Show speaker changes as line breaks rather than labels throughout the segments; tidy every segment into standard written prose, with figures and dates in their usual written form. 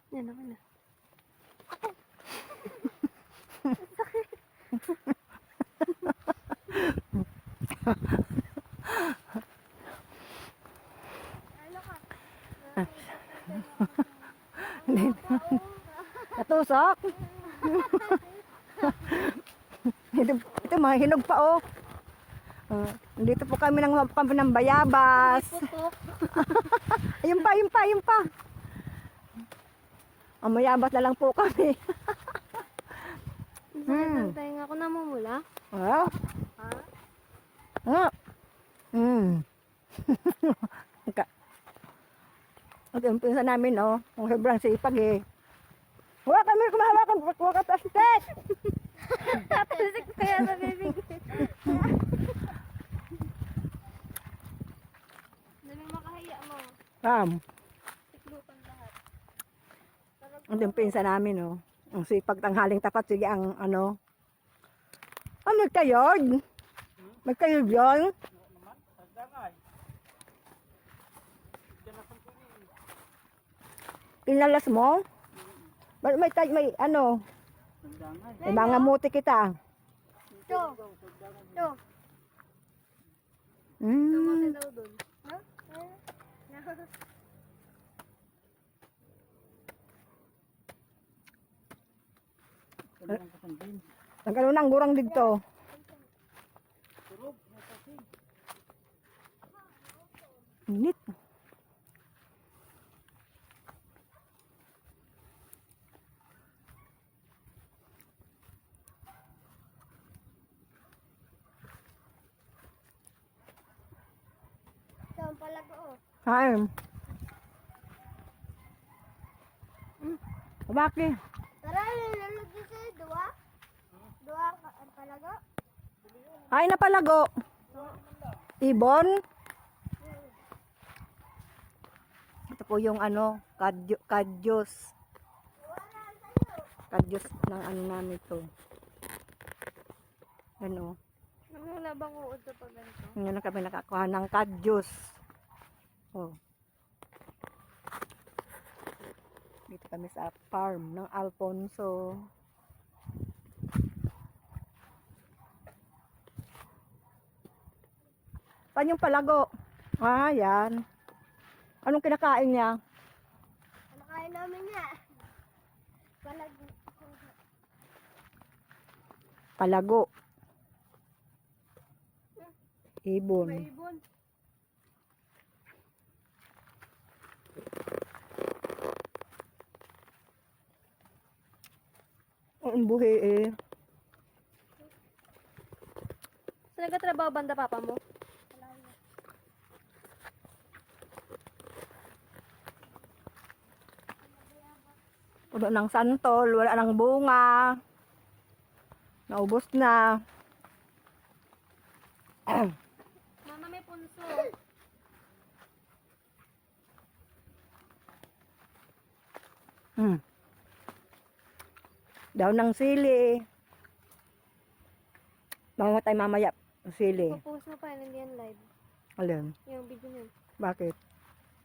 Yan naman na.
Natusok. Ito mga hinog pa oh. Dito po kami ng bayabas.
Putok.
Ayun pa. Ang mayabas na lang po kami.
Sakit ng tayo ako namumula.
Ah.
Ha?
Ah. Ang umpisa namin, oh. Ang sobrang sipag, eh. Huwag kami kumahawakan. Huwag ka plastic.
Tatasik kaya sa bibig. Dami makahiya mo. Tiklupan lahat.
Ang umpisa namin, oh. Ang sipag tanghaling tapat. Sige, ang ano. Magkayod? Magkayod yun? Kinalas mo? May ano? May mga muti kita.
Ito. Kamote daw dun. Ha?
Nagkaroon ng gurang dito. Init.
Saan pala ko?
Kain. Bakit?
Tara, lalagyan sa'yo. Dua? Dua ang palago?
Ay, napalago. Ibon. Ito po yung ano, kadyos. Kadyos ng ano namin to. Ano.
Wala bang uod sa pag ganito?
Ngayon na kami nakakuha ng kadyos. Oh. Dito kami sa farm ng Alfonso. Saan yung palago? Ah, yan. Anong kinakain niya?
Ano kain namin niya? Palago.
Palago. Ibon.
May ibon.
Ang buhi eh.
Saan nagkatrabaho banda papa mo?
Puno ng santol, wala ng bunga. Naubos na.
Mama, may punso.
Daw ng sili. Mamatay mamaya ang sili.
Popost mo pa, hindi yan live.
Alin?
Yung video niyan.
Bakit?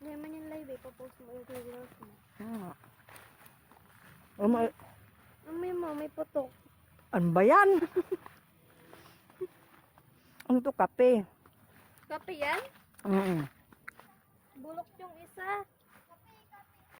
Hindi naman yan live eh. Popost mo yung videos mo.
Ah.
May putok.
Ano ba yan? Ano to, kape?
Kape yan?
Mm.
Bulok yung isa.